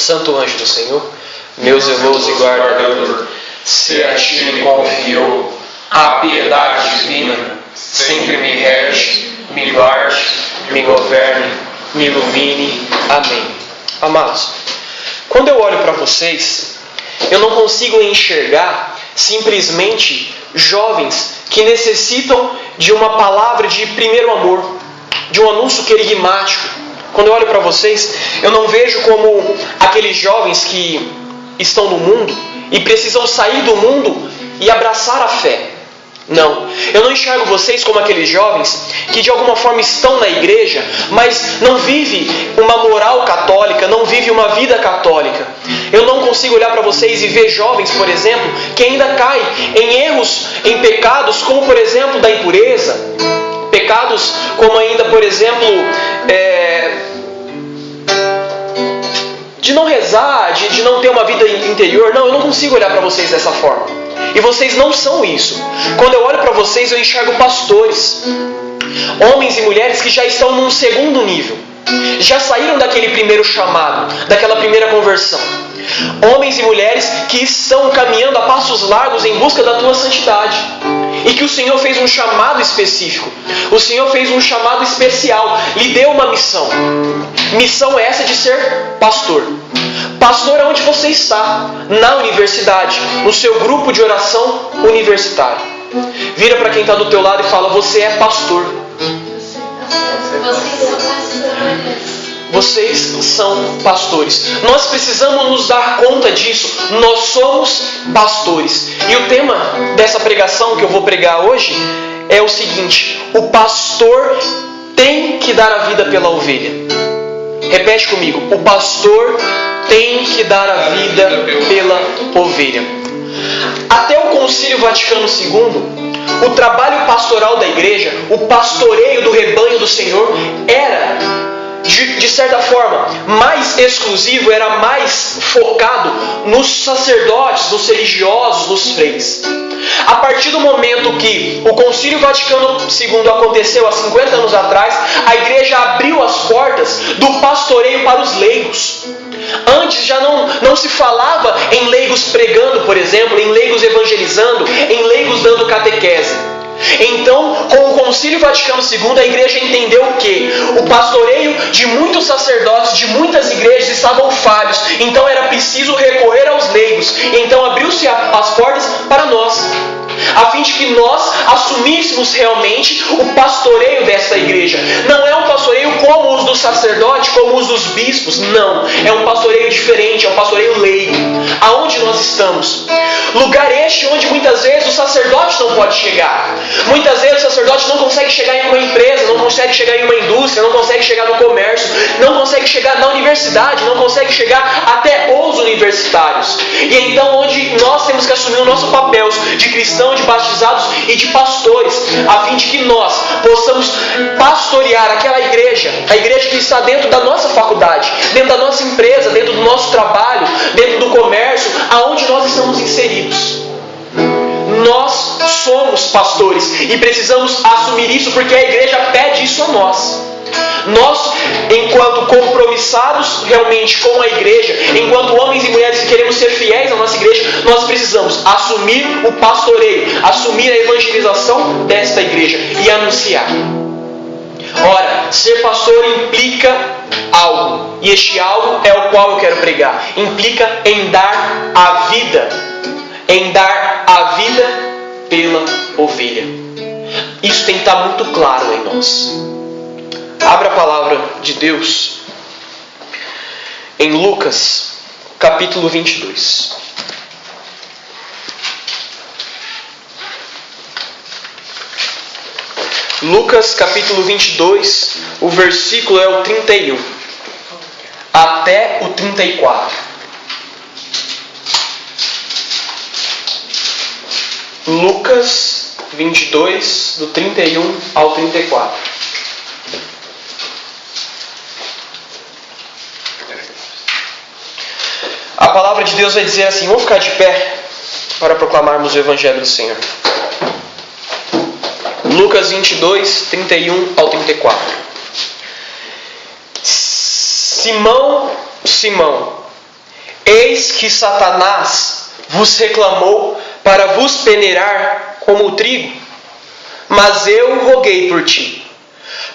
Santo anjo do Senhor, meu zeloso e guardador, se a ti me confiou a piedade divina, sempre me rege, me guarde, me governe, me ilumine. Amém. Amados, quando eu olho para vocês, eu não consigo enxergar simplesmente jovens que necessitam de uma palavra de primeiro amor, de um anúncio querigmático. Quando eu olho para vocês, eu não vejo como aqueles jovens que estão no mundo e precisam sair do mundo e abraçar a fé. Não, eu não enxergo vocês como aqueles jovens que de alguma forma estão na igreja, mas não vivem uma moral católica, não vivem uma vida católica. Eu não consigo olhar para vocês e ver jovens, por exemplo, que ainda caem em erros, em pecados, como por exemplo da impureza, pecados como ainda, por exemplo, de não rezar, de não ter uma vida interior. Não, eu não consigo olhar para vocês dessa forma. E vocês não são isso. Quando eu olho para vocês, eu enxergo pastores, homens e mulheres que já estão num segundo nível, já saíram daquele primeiro chamado, daquela primeira conversão. Homens e mulheres que estão caminhando a passos largos em busca da tua santidade. E que o Senhor fez um chamado específico. O Senhor fez um chamado especial. Lhe deu uma missão. Missão essa de ser pastor. Pastor é onde você está. Na universidade. No seu grupo de oração universitário. Vira para quem está do teu lado e fala: você é pastor. Vocês são pastores. Nós precisamos nos dar conta disso. Nós somos pastores. E o tema dessa pregação que eu vou pregar hoje é o seguinte: o pastor tem que dar a vida pela ovelha. Repete comigo: o pastor tem que dar a vida pela ovelha. Até o Concílio Vaticano II, o trabalho pastoral da igreja, o pastoreio do rebanho do Senhor, era de certa forma mais exclusivo, era mais focado nos sacerdotes, nos religiosos, nos freis. A partir do momento que o Concílio Vaticano II aconteceu há 50 anos atrás, a igreja abriu as portas do pastoreio para os leigos. Antes já não se falava em leigos pregando, por exemplo, em leigos evangelizando, em leigos dando catequese. Então, com o Concílio Vaticano II, a igreja entendeu que o pastoreio de muitos sacerdotes, de muitas igrejas estavam falhos. Então era preciso recorrer aos leigos. Então abriu-se as portas para nós, a fim de que nós assumíssemos realmente o pastoreio dessa igreja. Não é um pastoreio como os do sacerdote, como os dos bispos. Não, é um pastoreio diferente, é um pastoreio leigo. Aonde nós estamos? Lugar este onde muitas vezes o sacerdote não pode chegar. Muitas vezes o sacerdote não consegue chegar em uma empresa, não consegue chegar em uma indústria, não consegue chegar no comércio, não consegue chegar na universidade, não consegue chegar até os universitários. E é então onde nós temos que assumir o nosso papel de cristãos, de batizados e de pastores, a fim de que nós possamos pastorear aquela igreja, a igreja que está dentro da nossa faculdade, dentro da nossa empresa, dentro do nosso trabalho, dentro do comércio, aonde nós estamos inseridos. Nós somos pastores e precisamos assumir isso, porque a igreja pede isso a nós. Nós, enquanto compromissados realmente com a igreja, enquanto homens e mulheres que queremos ser fiéis à nossa igreja, nós precisamos assumir o pastoreio, assumir a evangelização desta igreja e anunciar. Ora, ser pastor implica algo, e este algo é o qual eu quero pregar. Implica em dar a vida, em dar a vida pela ovelha. Isso tem que estar muito claro em nós. Abra a palavra de Deus em Lucas, capítulo 22. Lucas, capítulo 22, o versículo é o 31 até o 34. Lucas 22, do 31 ao 34. A palavra de Deus vai dizer assim, vamos ficar de pé para proclamarmos o Evangelho do Senhor. Lucas 22, 31 ao 34. Simão, Simão, Eis que Satanás vos reclamou para vos peneirar como o trigo, mas eu roguei por ti,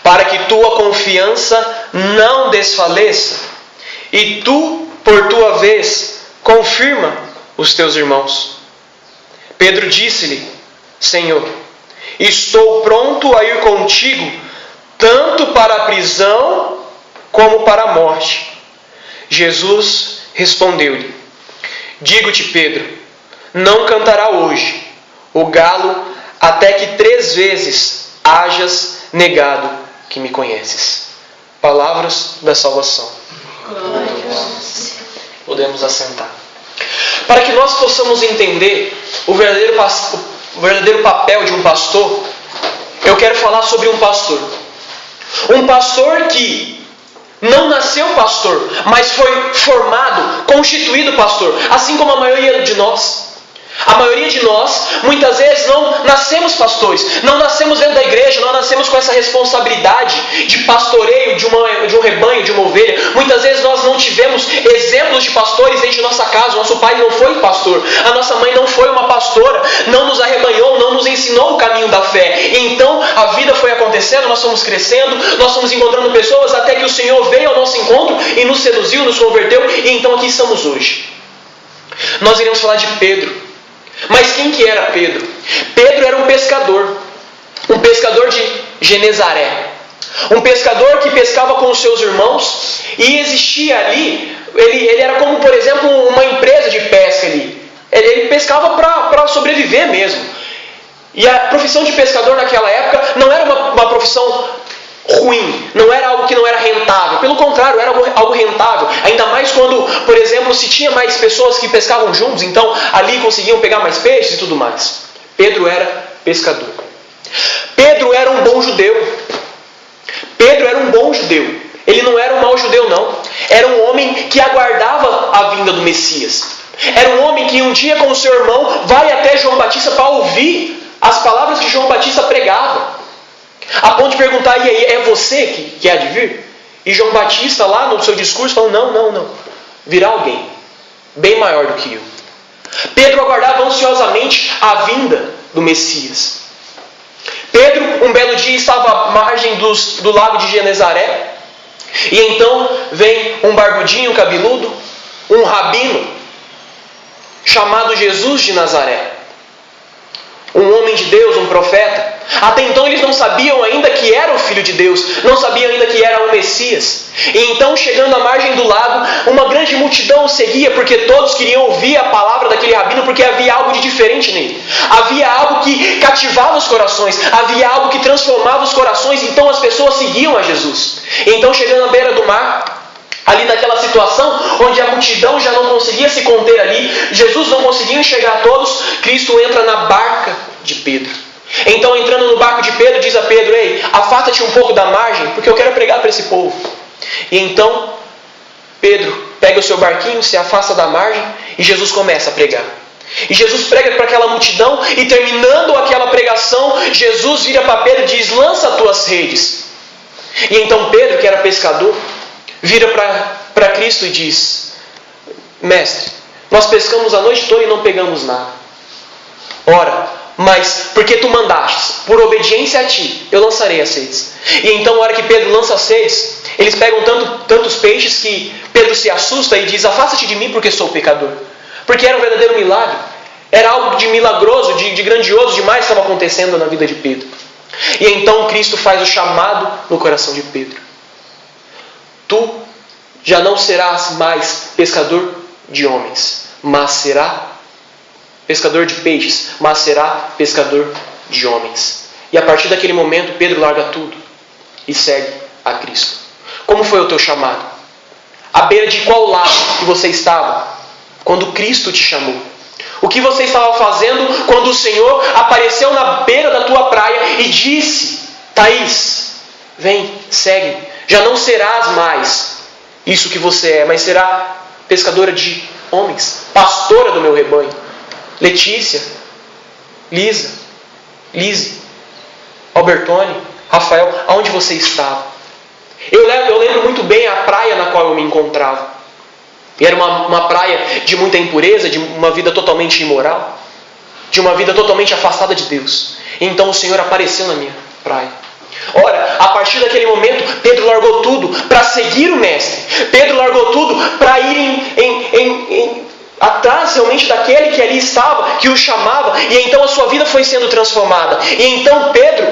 para que tua confiança não desfaleça, e tu, por tua vez, confirma os teus irmãos. Pedro disse-lhe: Senhor, estou pronto a ir contigo, tanto para a prisão como para a morte. Jesus respondeu-lhe: Digo-te, Pedro, não cantará hoje o galo até que 3 vezes hajas negado que me conheces. Palavras da salvação. Podemos assentar. Para que nós possamos entender o verdadeiro papel de um pastor, eu quero falar sobre um pastor. Um pastor que não nasceu pastor, mas foi formado, constituído pastor, assim como a maioria de nós. A maioria de nós, muitas vezes, não nascemos pastores, não nascemos dentro da igreja, não nascemos com essa responsabilidade de pastoreio de um rebanho, de uma ovelha. Muitas vezes nós não tivemos exemplos de pastores dentro de nossa casa. Nosso pai não foi pastor, a nossa mãe não foi uma pastora, não nos arrebanhou, não nos ensinou o caminho da fé. E então a vida foi acontecendo, nós fomos crescendo, nós fomos encontrando pessoas até que o Senhor veio ao nosso encontro e nos seduziu, nos converteu, e então aqui estamos hoje. Nós iremos falar de Pedro. Mas quem que era Pedro? Pedro era um pescador de Genezaré. Um pescador que pescava com os seus irmãos, e existia ali, ele era como, por exemplo, uma empresa de pesca ali. Ele pescava para sobreviver mesmo. E a profissão de pescador naquela época não era uma profissão ruim, não era algo que não era rentável, pelo contrário, era algo rentável, ainda mais quando, por exemplo, se tinha mais pessoas que pescavam juntos, então ali conseguiam pegar mais peixes e tudo mais. Pedro era pescador. Pedro era um bom judeu. Pedro era um bom judeu. Ele não era um mau judeu, não. Era um homem que aguardava a vinda do Messias. Era um homem que um dia com o seu irmão vai até João Batista para ouvir as palavras que João Batista pregava. A ponto de perguntar: e aí, é você que há de vir? E João Batista lá no seu discurso falou: não, virá alguém bem maior do que eu. Pedro aguardava ansiosamente a vinda do Messias. Pedro, um belo dia, estava à margem do lago de Genezaré, e então vem um barbudinho cabeludo, um rabino, chamado Jesus de Nazaré. Um homem de Deus, um profeta. Até então eles não sabiam ainda que era o Filho de Deus, não sabiam ainda que era o Messias. E então, chegando à margem do lago, uma grande multidão o seguia, porque todos queriam ouvir a palavra daquele rabino, porque havia algo de diferente nele. Havia algo que cativava os corações, havia algo que transformava os corações, então as pessoas seguiam a Jesus. E então, chegando à beira do mar, ali naquela situação onde a multidão já não conseguia se conter ali, Jesus não conseguia enxergar todos, Cristo entra na barca de Pedro. Então, entrando no barco de Pedro, diz a Pedro: ei, afasta-te um pouco da margem, porque eu quero pregar para esse povo. E então, Pedro pega o seu barquinho, se afasta da margem, e Jesus começa a pregar. E Jesus prega para aquela multidão, e terminando aquela pregação, Jesus vira para Pedro e diz: lança as tuas redes. E então Pedro, que era pescador, vira para Cristo e diz: mestre, nós pescamos a noite toda e não pegamos nada. Ora, mas porque tu mandaste, por obediência a ti, eu lançarei as redes. E então, na hora que Pedro lança as redes, eles pegam tantos peixes que Pedro se assusta e diz: afasta-te de mim, porque sou pecador. Porque era um verdadeiro milagre. Era algo de milagroso, de grandioso demais que estava acontecendo na vida de Pedro. E então Cristo faz o chamado no coração de Pedro: tu já não serás mais pescador de homens, mas será pescador de peixes, mas será pescador de homens. E a partir daquele momento, Pedro larga tudo e segue a Cristo. Como foi o teu chamado? À beira de qual lado que você estava quando Cristo te chamou? O que você estava fazendo quando o Senhor apareceu na beira da tua praia e disse: Thaís, vem, segue. Já não serás mais isso que você é, mas será pescadora de homens, pastora do meu rebanho. Letícia, Lisa, Lise, Albertone, Rafael, aonde você estava? Eu lembro muito bem a praia na qual eu me encontrava. E era uma praia de muita impureza, de uma vida totalmente imoral, de uma vida totalmente afastada de Deus. E então o Senhor apareceu na minha praia. Ora, a partir daquele momento, Pedro largou tudo para seguir o Mestre. Pedro largou tudo para ir atrás realmente daquele que ali estava, que o chamava. E então a sua vida foi sendo transformada. E então Pedro,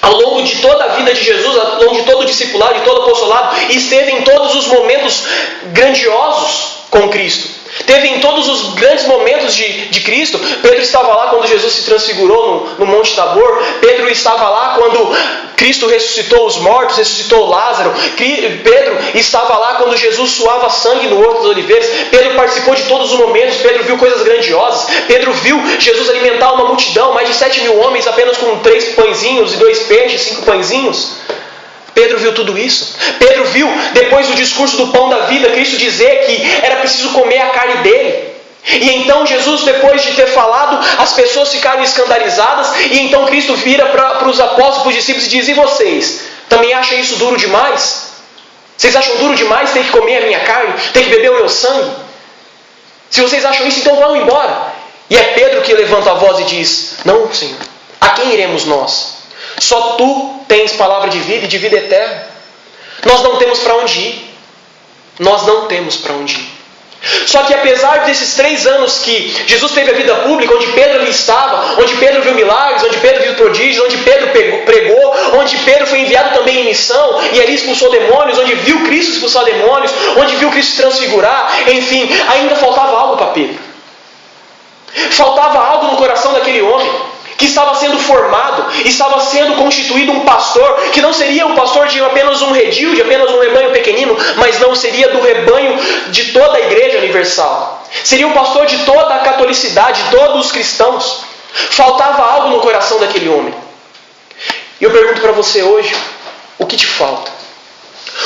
ao longo de toda a vida de Jesus, ao longo de todo o discipulado, de todo o apostolado, esteve em todos os momentos grandiosos com Cristo. Teve em todos os grandes momentos de Cristo. Pedro estava lá quando Jesus se transfigurou no Monte Tabor. Pedro estava lá quando Cristo ressuscitou os mortos, ressuscitou Lázaro. Pedro estava lá quando Jesus suava sangue no Horto dos Oliveiras. Pedro participou de todos os momentos. Pedro viu coisas grandiosas. Pedro viu Jesus alimentar uma multidão, mais de 7.000 homens apenas com 3 pãezinhos e 2 peixes, 5 pãezinhos. Pedro viu tudo isso. Pedro viu, depois do discurso do pão da vida, Cristo dizer que era preciso comer a carne dele. E então Jesus, depois de ter falado, as pessoas ficaram escandalizadas. E então Cristo vira para os apóstolos, para os discípulos e diz: e vocês? Também acham isso duro demais? Vocês acham duro demais ter que comer a minha carne? Ter que beber o meu sangue? Se vocês acham isso, então vão embora. E é Pedro que levanta a voz e diz: não, Senhor, a quem iremos nós? Só Tu tens palavra de vida e de vida eterna. Nós não temos para onde ir. Nós não temos para onde ir. Só que apesar desses 3 anos que Jesus teve a vida pública, onde Pedro ali estava, onde Pedro viu milagres, onde Pedro viu prodígios, onde Pedro pregou, onde Pedro foi enviado também em missão e ali expulsou demônios, onde viu Cristo expulsar demônios, onde viu Cristo se transfigurar, enfim, ainda faltava algo para Pedro. Faltava algo no coração daquele homem, que estava sendo formado, estava sendo constituído um pastor, que não seria um pastor de apenas um redil, de apenas um rebanho pequenino, mas não, seria do rebanho de toda a igreja universal. Seria um pastor de toda a catolicidade, de todos os cristãos. Faltava algo no coração daquele homem. E eu pergunto para você hoje, o que te falta?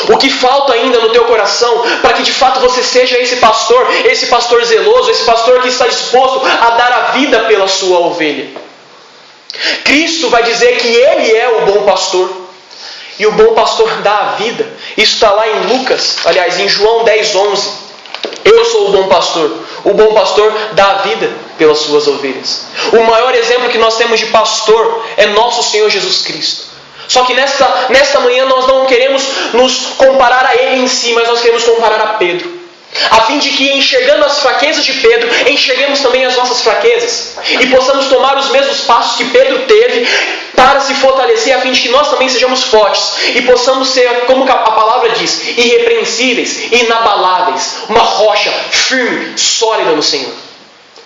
O que falta ainda no teu coração para que de fato você seja esse pastor zeloso, esse pastor que está disposto a dar a vida pela sua ovelha? Cristo vai dizer que Ele é o bom pastor. E o bom pastor dá a vida. Isso está lá em Lucas, aliás, em João 10:11. Eu sou o bom pastor. O bom pastor dá a vida pelas suas ovelhas. O maior exemplo que nós temos de pastor é nosso Senhor Jesus Cristo. Só que nesta manhã nós não queremos nos comparar a Ele em si, mas nós queremos comparar a Pedro. A fim de que, enxergando as fraquezas de Pedro, enxerguemos também as nossas fraquezas. E possamos tomar os mesmos passos que Pedro teve para se fortalecer, a fim de que nós também sejamos fortes. E possamos ser, como a palavra diz, irrepreensíveis, inabaláveis. Uma rocha firme, sólida no Senhor.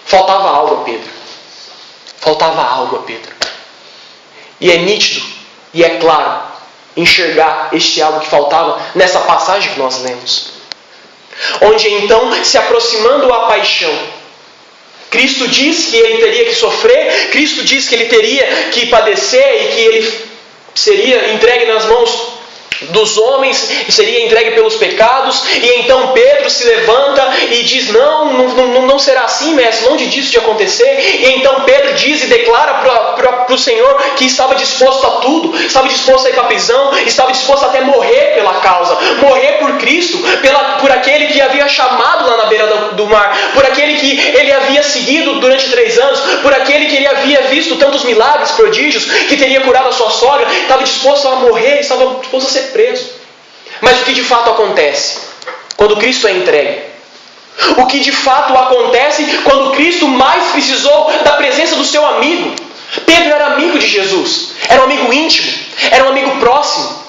Faltava algo a Pedro. Faltava algo a Pedro. E é nítido, e é claro, enxergar este algo que faltava nessa passagem que nós lemos. Onde então, se aproximando à paixão, Cristo diz que Ele teria que sofrer, Cristo diz que Ele teria que padecer e que Ele seria entregue nas mãos dos homens, seria entregue pelos pecados. E então Pedro se levanta e diz: não será assim, mestre, longe disso de acontecer. E então Pedro diz e declara para o Senhor que estava disposto a tudo, estava disposto a ir para a prisão, estava disposto até morrer pela causa, morrer por Cristo, por aquele que havia chamado lá na beira do mar, por aquele que ele havia seguido durante 3 anos, por aquele que ele havia visto tantos milagres, prodígios, que teria curado a sua sogra. Estava disposto a morrer, estava disposto a ser preso. Mas o que de fato acontece quando Cristo é entregue? O que de fato acontece quando Cristo mais precisou da presença do seu amigo? Pedro era amigo de Jesus, era um amigo íntimo, era um amigo próximo.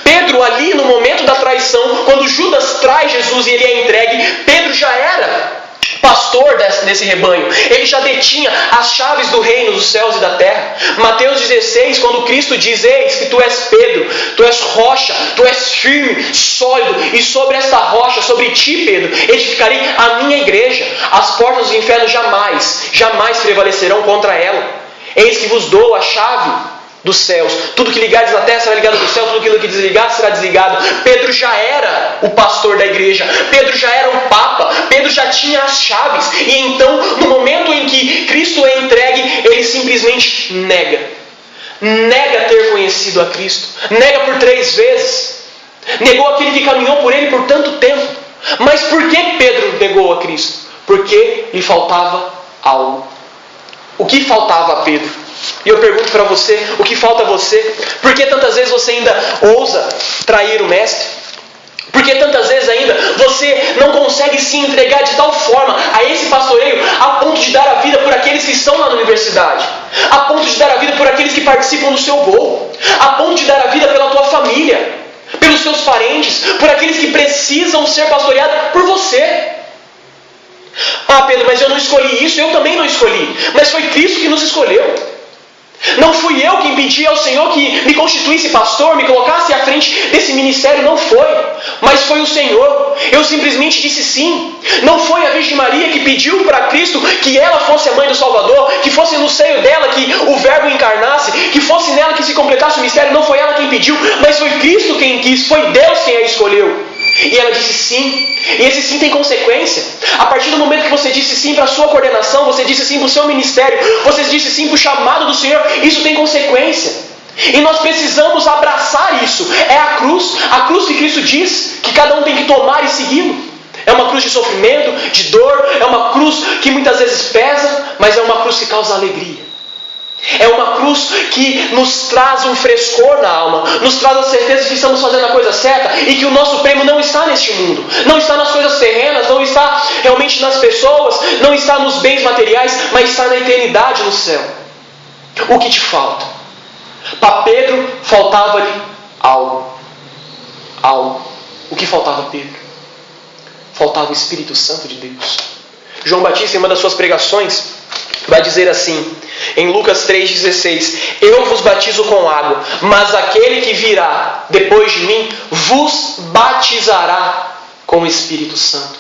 Pedro ali no momento da traição, quando Judas traz Jesus e ele é entregue, Pedro já era pastor desse rebanho. Ele já detinha as chaves do reino dos céus e da terra. Mateus 16, quando Cristo diz: eis que tu és Pedro, tu és rocha, tu és firme, sólido, e sobre esta rocha, sobre ti, Pedro, edificarei a minha igreja. As portas do inferno jamais prevalecerão contra ela. Eis que vos dou a chave dos céus. Tudo que ligares na terra será ligado no céu, tudo aquilo que desligares será desligado. Pedro já era o pastor da igreja, Pedro já era um papa, Pedro já tinha as chaves. E então, no momento em que Cristo é entregue, ele simplesmente nega ter conhecido a Cristo, nega por 3 vezes, negou aquele que caminhou por ele por tanto tempo. Mas negou a Cristo? Porque lhe faltava algo. O que faltava a Pedro? E eu pergunto para você, o que falta a você? Por que tantas vezes você ainda ousa trair o Mestre? Por que tantas vezes ainda você não consegue se entregar de tal forma a esse pastoreio, a ponto de dar a vida por aqueles que estão lá na universidade, a ponto de dar a vida por aqueles que participam do seu voo, a ponto de dar a vida pela tua família, pelos seus parentes, por aqueles que precisam ser pastoreados por você? Ah, Pedro, mas eu não escolhi isso, eu também não escolhi, mas foi Cristo que nos escolheu. Não fui eu que impedi ao Senhor que me constituísse pastor, me colocasse à frente desse ministério, não foi. Mas foi o Senhor. Eu simplesmente disse sim. Não foi a Virgem Maria que pediu para Cristo que ela fosse a mãe do Salvador, que fosse no seio dela que o Verbo encarnasse, que fosse nela que se completasse o mistério. Não foi ela quem pediu, mas foi Cristo quem quis, foi Deus quem a escolheu. E ela disse sim. E esse sim tem consequência. A partir do momento que você disse sim para a sua coordenação, você disse sim para o seu ministério, você disse sim para o chamado do Senhor, isso tem consequência. E nós precisamos abraçar isso. É a cruz que Cristo diz que cada um tem que tomar e segui-lo. É uma cruz de sofrimento, de dor, é uma cruz que muitas vezes pesa, mas é uma cruz que causa alegria. É uma cruz que nos traz um frescor na alma, nos traz a certeza de que estamos fazendo a coisa certa e que o nosso prêmio não está neste mundo, não está nas coisas terrenas, não está realmente nas pessoas, não está nos bens materiais, mas está na eternidade no céu. O que te falta? Para Pedro faltava-lhe algo. O que faltava a Pedro? Faltava o Espírito Santo de Deus. João Batista, em uma das suas pregações, vai dizer assim, em Lucas 3,16: eu vos batizo com água, mas aquele que virá depois de mim vos batizará com o Espírito Santo.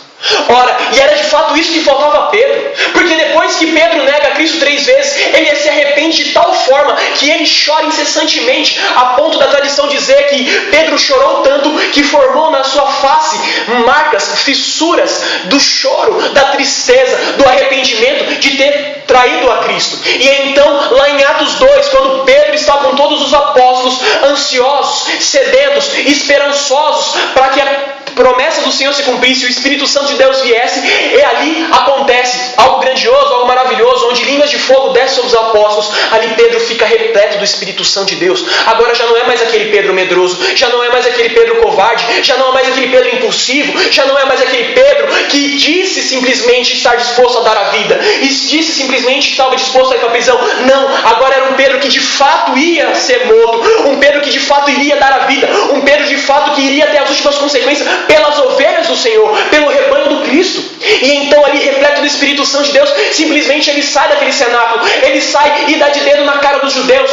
Ora, e era de fato isso que faltava a Pedro, porque depois que Pedro nega Cristo 3 vezes, ele se arrepende de tal forma que ele chora incessantemente, a ponto da tradição dizer que Pedro chorou tanto que formou na sua face marcas, fissuras do choro, da tristeza, do arrependimento de ter traído a Cristo. E então, lá em Atos 2, quando Pedro está com todos os apóstolos ansiosos, sedentos, esperançosos para que a promessa do Senhor se cumprisse, o Espírito Santo de Deus viesse, e ali acontece algo grandioso, algo maravilhoso, onde línguas de fogo descem sobre os apóstolos. Ali Pedro fica repleto do Espírito Santo de Deus. Agora já não é mais aquele Pedro medroso, já não é mais aquele Pedro covarde, já não é mais aquele Pedro impulsivo, já não é mais aquele Pedro que disse simplesmente estar disposto a dar a vida, e disse simplesmente que estava disposto a ir para a prisão. Não, agora era um Pedro que de fato ia ser morto, um Pedro que de fato iria dar a vida, um Pedro de fato que iria ter as últimas consequências pelas ovelhas do Senhor, pelo rebanho do Cristo. E então ali, repleto do Espírito Santo de Deus, simplesmente ele sai daquele cenáculo, ele sai e dá de dedo na cara dos judeus,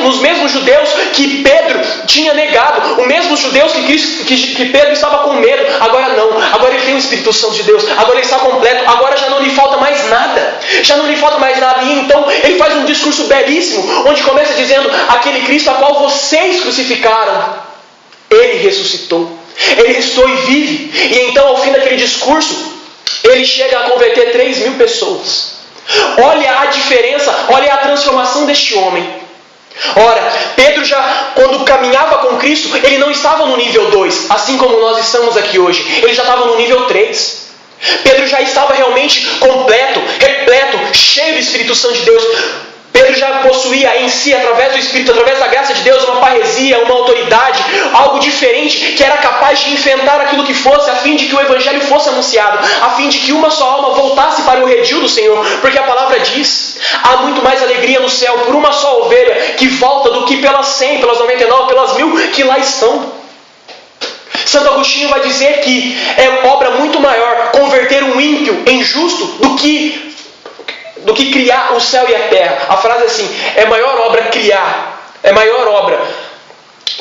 nos mesmos judeus que Pedro tinha negado, os mesmos judeus que Pedro estava com medo. Agora não, agora ele tem o Espírito Santo de Deus, agora ele está completo, agora já não lhe falta mais nada, e então ele faz um discurso belíssimo, onde começa dizendo: aquele Cristo a qual vocês crucificaram, ele ressuscitou, ele ressuscitou e vive. E então, ao fim daquele discurso, ele chega a converter 3.000 pessoas. Olha a diferença, olha a transformação deste homem. Ora, Pedro já, quando caminhava com Cristo, ele não estava no nível 2, assim como nós estamos aqui hoje. Ele já estava no nível 3. Pedro já estava realmente completo, repleto, cheio do Espírito Santo de Deus. Pedro já possuía em si, através do Espírito, através da graça de Deus, uma parresia, uma autoridade, algo diferente, que era capaz de enfrentar aquilo que fosse, a fim de que o Evangelho fosse anunciado, a fim de que uma só alma voltasse para o redil do Senhor, porque a palavra diz: há muito mais alegria no céu por uma só ovelha que volta do que pelas 100, pelas 99, pelas 1000 que lá estão. Santo Agostinho vai dizer que é obra muito maior converter um ímpio em justo do que criar o céu e a terra. A frase é assim: é maior obra criar, é maior obra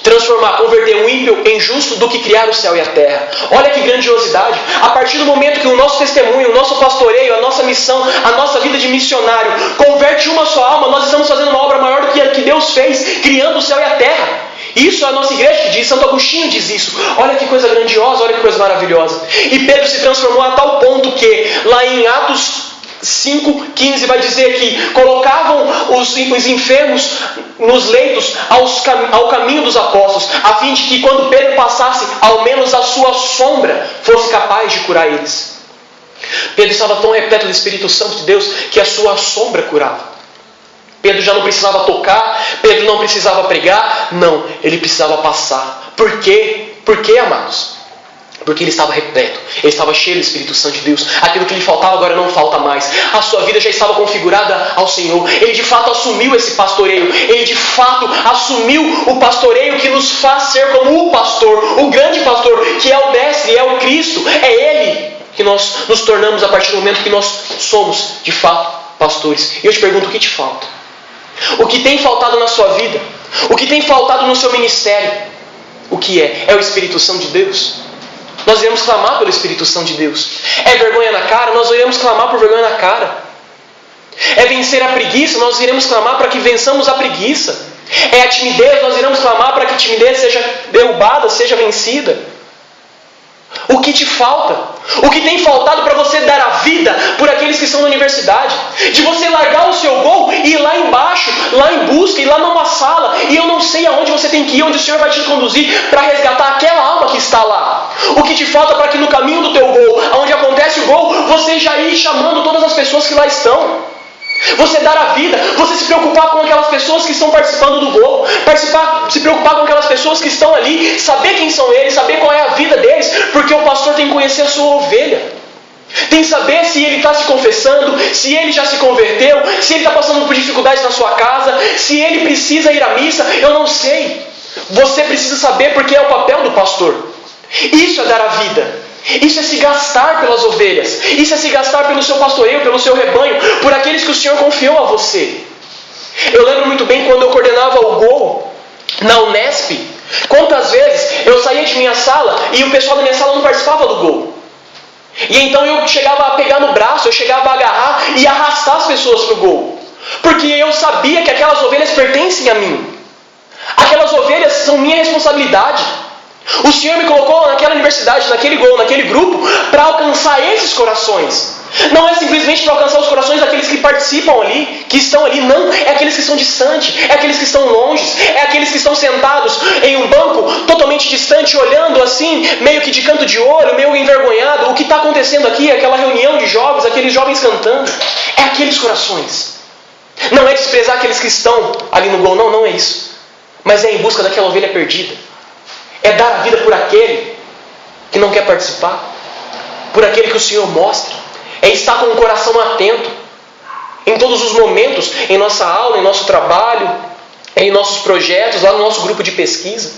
transformar, converter um ímpio em justo do que criar o céu e a terra. Olha que grandiosidade. A partir do momento que o nosso testemunho, o nosso pastoreio, a nossa missão, a nossa vida de missionário converte uma só alma, nós estamos fazendo uma obra maior do que a que Deus fez, criando o céu e a terra. Isso é a nossa igreja que diz, Santo Agostinho diz isso. Olha que coisa grandiosa, olha que coisa maravilhosa. E Pedro se transformou a tal ponto que, lá em Atos 5,15 vai dizer que colocavam os enfermos nos leitos ao caminho dos apóstolos, a fim de que quando Pedro passasse, ao menos a sua sombra fosse capaz de curar eles. Pedro estava tão repleto do Espírito Santo de Deus que a sua sombra curava. Pedro já não precisava tocar, Pedro não precisava pregar, não, ele precisava passar. Por quê? Por quê, amados? Porque ele estava repleto, ele estava cheio do Espírito Santo de Deus. Aquilo que lhe faltava agora não falta mais. A sua vida já estava configurada ao Senhor. Ele de fato assumiu esse pastoreio. Ele de fato assumiu o pastoreio que nos faz ser como o pastor, o grande pastor, que é o mestre, é o Cristo. É Ele que nós nos tornamos a partir do momento que nós somos de fato pastores. E eu te pergunto, o que te falta? O que tem faltado na sua vida? O que tem faltado no seu ministério? O que é? É o Espírito Santo de Deus? Nós iremos clamar pelo Espírito Santo de Deus. É vergonha na cara? Nós iremos clamar por vergonha na cara. É vencer a preguiça? Nós iremos clamar para que vençamos a preguiça. É a timidez? Nós iremos clamar para que a timidez seja derrubada, seja vencida. O que te falta? O que tem faltado para você dar a vida por aqueles que estão na universidade? De você largar o seu gol e ir lá embaixo, lá em busca, ir lá numa sala, e eu não sei aonde você tem que ir, onde o Senhor vai te conduzir para resgatar aquela alma que está lá. O que te falta para que no caminho do teu gol, onde acontece o gol, você já ir chamando todas as pessoas que lá estão. Você dar a vida, você se preocupar com aquelas pessoas que estão participando do gol, se preocupar com aquelas pessoas que estão ali, saber quem são eles, saber qual é a vida deles, porque o pastor tem que conhecer a sua ovelha. Tem que saber se ele está se confessando, se ele já se converteu, se ele está passando por dificuldades na sua casa, se ele precisa ir à missa, eu não sei. Você precisa saber porque é o papel do pastor. Isso é dar a vida. Isso é se gastar pelas ovelhas. Isso é se gastar pelo seu pastoreio, pelo seu rebanho, por aqueles que o Senhor confiou a você. Eu lembro muito bem quando eu coordenava o gol na Unesp. Quantas vezes eu saía de minha sala e o pessoal da minha sala não participava do gol. E então eu chegava a pegar no braço, eu chegava a agarrar e arrastar as pessoas para o gol. Porque eu sabia que aquelas ovelhas pertencem a mim. Aquelas ovelhas são minha responsabilidade. O Senhor me colocou naquela universidade, naquele gol, naquele grupo, para alcançar esses corações. Não é simplesmente para alcançar os corações daqueles que participam ali, que estão ali, não. É aqueles que estão distantes, é aqueles que estão longe, é aqueles que estão sentados em um banco totalmente distante, olhando assim, meio que de canto de olho, meio envergonhado. O que está acontecendo aqui, aquela reunião de jovens, aqueles jovens cantando, é aqueles corações. Não é desprezar aqueles que estão ali no gol, não é isso. Mas é em busca daquela ovelha perdida. É dar a vida por aquele que não quer participar, por aquele que o Senhor mostra. É estar com o coração atento em todos os momentos, em nossa aula, em nosso trabalho, em nossos projetos, lá no nosso grupo de pesquisa,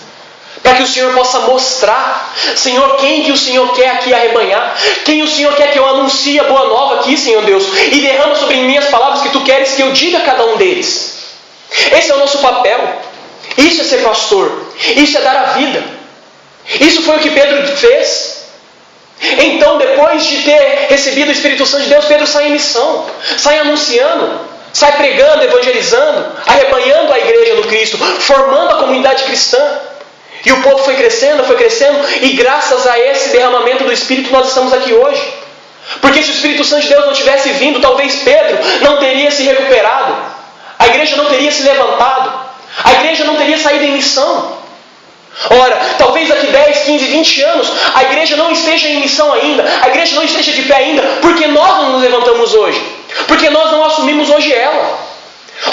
para que o Senhor possa mostrar, Senhor, quem que o Senhor quer aqui arrebanhar, quem o Senhor quer que eu anuncie a boa nova aqui, Senhor Deus, e derrama sobre mim as palavras que Tu queres que eu diga a cada um deles. Esse é o nosso papel. Isso é ser pastor. Isso é dar a vida. Isso foi o que Pedro fez. Então, depois de ter recebido o Espírito Santo de Deus, Pedro sai em missão. Sai anunciando, sai pregando, evangelizando, arrebanhando a igreja do Cristo, formando a comunidade cristã. E o povo foi crescendo, e graças a esse derramamento do Espírito nós estamos aqui hoje. Porque se o Espírito Santo de Deus não tivesse vindo, talvez Pedro não teria se recuperado. A igreja não teria se levantado. A igreja não teria saído em missão. Ora, talvez daqui 10, 15, 20 anos a igreja não esteja em missão ainda, a igreja não esteja de pé ainda, porque nós não nos levantamos hoje, porque nós não assumimos hoje ela.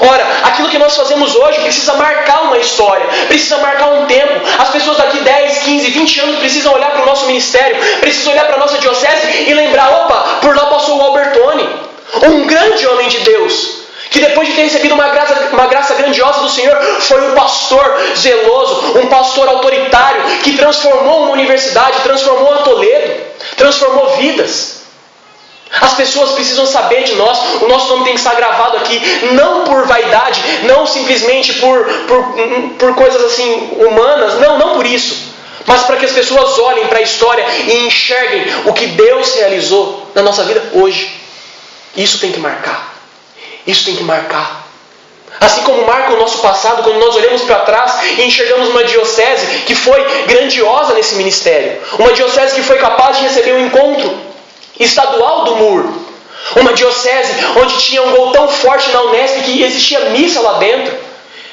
Ora, aquilo que nós fazemos hoje precisa marcar uma história, precisa marcar um tempo. As pessoas daqui 10, 15, 20 anos precisam olhar para o nosso ministério, precisam olhar para a nossa diocese e lembrar, opa, por lá passou o Albertoni, um grande homem de Deus, que depois de ter recebido uma graça grandiosa do Senhor, foi um pastor zeloso, um pastor autoritário, que transformou uma universidade, transformou a Toledo, transformou vidas. As pessoas precisam saber de nós, o nosso nome tem que estar gravado aqui, não por vaidade, não simplesmente por coisas assim humanas, não por isso, mas para que as pessoas olhem para a história e enxerguem o que Deus realizou na nossa vida hoje. Isso tem que marcar. Isso tem que marcar. Assim como marca o nosso passado, quando nós olhamos para trás e enxergamos uma diocese que foi grandiosa nesse ministério. Uma diocese que foi capaz de receber um encontro estadual do MUR. Uma diocese onde tinha um gol tão forte na Unesp que existia missa lá dentro.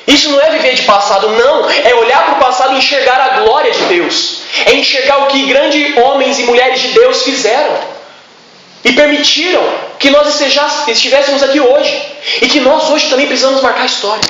Isso não é viver de passado, não. É olhar para o passado e enxergar a glória de Deus. É enxergar o que grandes homens e mulheres de Deus fizeram. e permitiram que nós estivéssemos aqui hoje. E que nós hoje também precisamos marcar a história.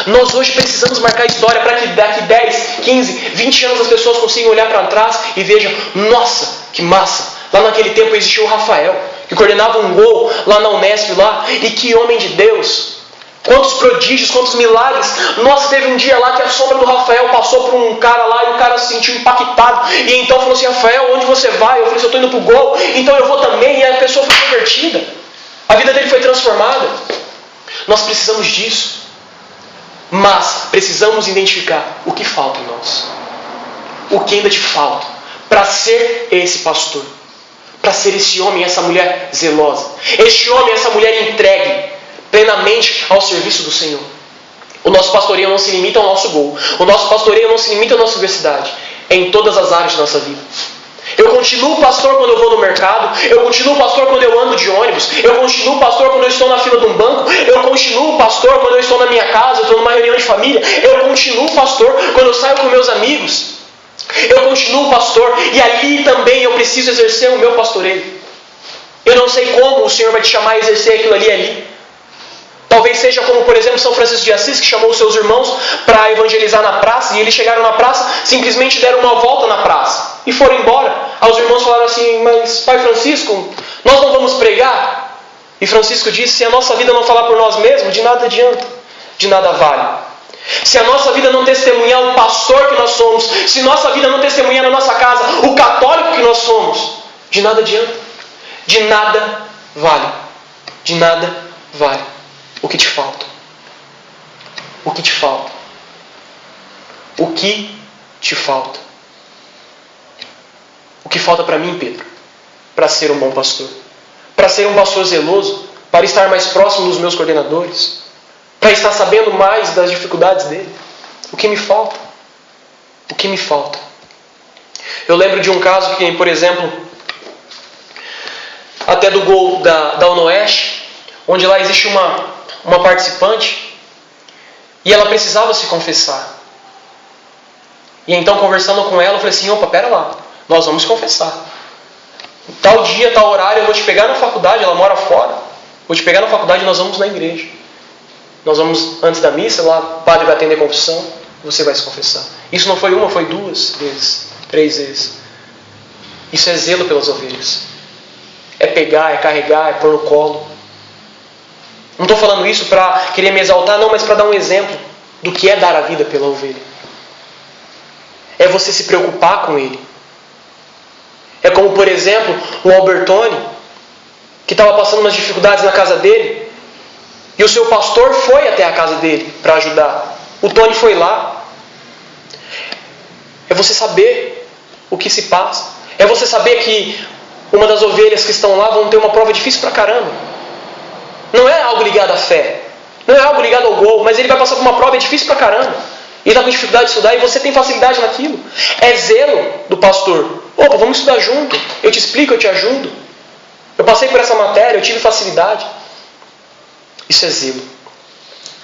Nós hoje precisamos marcar a história para que daqui 10, 15, 20 anos as pessoas consigam olhar para trás e vejam: nossa, que massa! Lá naquele tempo existiu o Rafael, que coordenava um gol lá na Unesp, lá, e que homem de Deus! Quantos prodígios, quantos milagres. Nossa, teve um dia lá que a sombra do Rafael passou por um cara lá e o cara se sentiu impactado. E então falou assim: Rafael, onde você vai? Eu falei assim: eu estou indo para o gol, então eu vou também. E a pessoa foi convertida. A vida dele foi transformada. Nós precisamos disso. Mas precisamos identificar o que falta em nós. O que ainda te falta para ser esse pastor. Para ser esse homem, essa mulher zelosa. Este homem, essa mulher entregue plenamente ao serviço do Senhor. O nosso pastoreio não se limita ao nosso gol. O nosso pastoreio não se limita à nossa universidade. É em todas as áreas da nossa vida. Eu continuo pastor quando eu vou no mercado. Eu continuo pastor quando eu ando de ônibus. Eu continuo pastor quando eu estou na fila de um banco. Eu continuo pastor quando eu estou na minha casa. Eu estou numa reunião de família. Eu continuo pastor quando eu saio com meus amigos. Eu continuo pastor. E ali também eu preciso exercer o meu pastoreio. Eu não sei como o Senhor vai te chamar a exercer aquilo ali. Talvez seja como, por exemplo, São Francisco de Assis, que chamou os seus irmãos para evangelizar na praça, e eles chegaram na praça, simplesmente deram uma volta na praça e foram embora. Aí os irmãos falaram assim: mas Pai Francisco, nós não vamos pregar? E Francisco disse: se a nossa vida não falar por nós mesmos, de nada adianta, de nada vale. Se a nossa vida não testemunhar o pastor que nós somos, se nossa vida não testemunhar na nossa casa o católico que nós somos, de nada adianta, de nada vale, de nada vale. O que te falta? O que te falta? O que te falta? O que falta para mim, Pedro? Para ser um bom pastor? Para ser um pastor zeloso? Para estar mais próximo dos meus coordenadores? Para estar sabendo mais das dificuldades dele? O que me falta? O que me falta? Eu lembro de um caso que, por exemplo, até do gol da UNOeste, onde lá existe uma participante e ela precisava se confessar. E então, conversando com ela, eu falei assim: opa, pera lá, nós vamos confessar. Tal dia, tal horário, eu vou te pegar na faculdade, ela mora fora, vou te pegar na faculdade e nós vamos na igreja. Nós vamos, antes da missa, lá o padre vai atender a confissão, você vai se confessar. Isso não foi uma, foi 2 vezes, 3 vezes. Isso é zelo pelas ovelhas. É pegar, é carregar, é pôr no colo. Não estou falando isso para querer me exaltar, não, mas para dar um exemplo do que é dar a vida pela ovelha. É você se preocupar com ele. É como, por exemplo, o Albertone, que estava passando umas dificuldades na casa dele, e o seu pastor foi até a casa dele para ajudar. O Tony foi lá. É você saber o que se passa. É você saber que uma das ovelhas que estão lá vão ter uma prova difícil pra caramba. Não é algo ligado à fé. Não é algo ligado ao gol. Mas ele vai passar por uma prova difícil pra caramba. Ele está com dificuldade de estudar e você tem facilidade naquilo. É zelo do pastor. Opa, vamos estudar junto. Eu te explico, eu te ajudo. Eu passei por essa matéria, eu tive facilidade. Isso é zelo.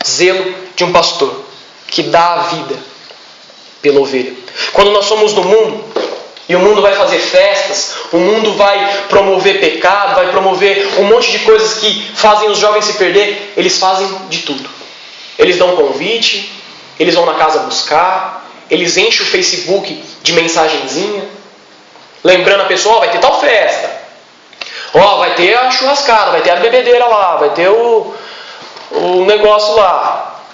Zelo de um pastor que dá a vida pela ovelha. Quando nós somos do mundo, e o mundo vai fazer festas, o mundo vai promover pecado, vai promover um monte de coisas que fazem os jovens se perder, eles fazem de tudo. Eles dão convite, eles vão na casa buscar, eles enchem o Facebook de mensagenzinha, lembrando a pessoa: vai ter tal festa, vai ter a churrascada, vai ter a bebedeira lá, vai ter o negócio lá.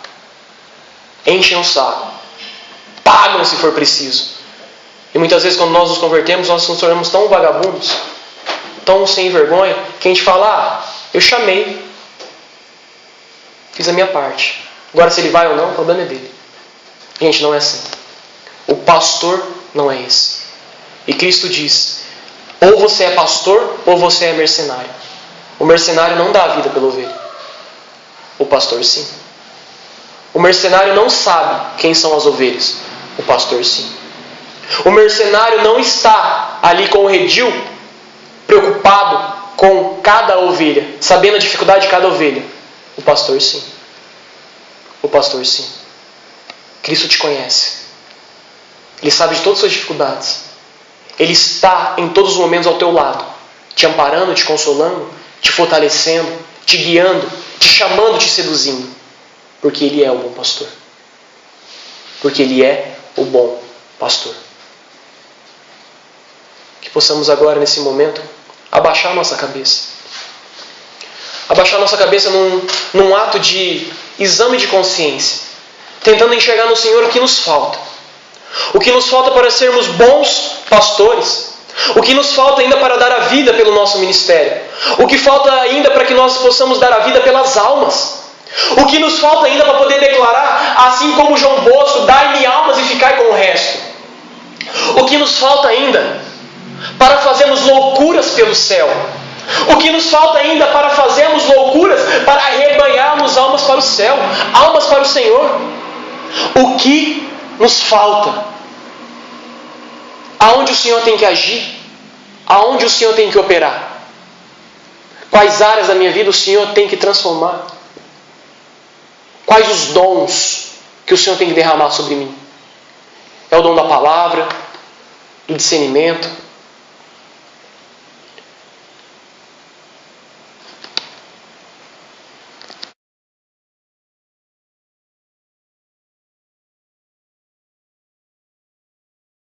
Enchem o saco, pagam se for preciso. E muitas vezes, quando nós nos convertemos, nós nos tornamos tão vagabundos, tão sem vergonha, que a gente fala: eu chamei, fiz a minha parte. Agora, se ele vai ou não, o problema é dele. Gente, não é assim. O pastor não é esse. E Cristo diz: ou você é pastor, ou você é mercenário. O mercenário não dá a vida pela ovelha. O pastor, sim. O mercenário não sabe quem são as ovelhas. O pastor, sim. O mercenário não está ali com o redil, preocupado com cada ovelha, sabendo a dificuldade de cada ovelha. O pastor, sim. O pastor, sim. Cristo te conhece. Ele sabe de todas as suas dificuldades. Ele está em todos os momentos ao teu lado. te amparando, te consolando, te fortalecendo, te guiando, te chamando, te seduzindo. Porque Ele é o bom pastor. Porque Ele é o bom pastor. Que possamos agora, nesse momento, abaixar nossa cabeça. Abaixar nossa cabeça num ato de exame de consciência. Tentando enxergar no Senhor o que nos falta. O que nos falta para sermos bons pastores. O que nos falta ainda para dar a vida pelo nosso ministério. O que falta ainda para que nós possamos dar a vida pelas almas. O que nos falta ainda para poder declarar, assim como João Bosco, dai-me almas e ficai com o resto. O que nos falta ainda para fazermos loucuras pelo céu. O que nos falta ainda para fazermos loucuras para arrebanharmos almas para o céu, almas para o Senhor. O que nos falta? Aonde o Senhor tem que agir? Aonde o Senhor tem que operar? Quais áreas da minha vida o Senhor tem que transformar? Quais os dons que o Senhor tem que derramar sobre mim? É o dom da palavra, do discernimento,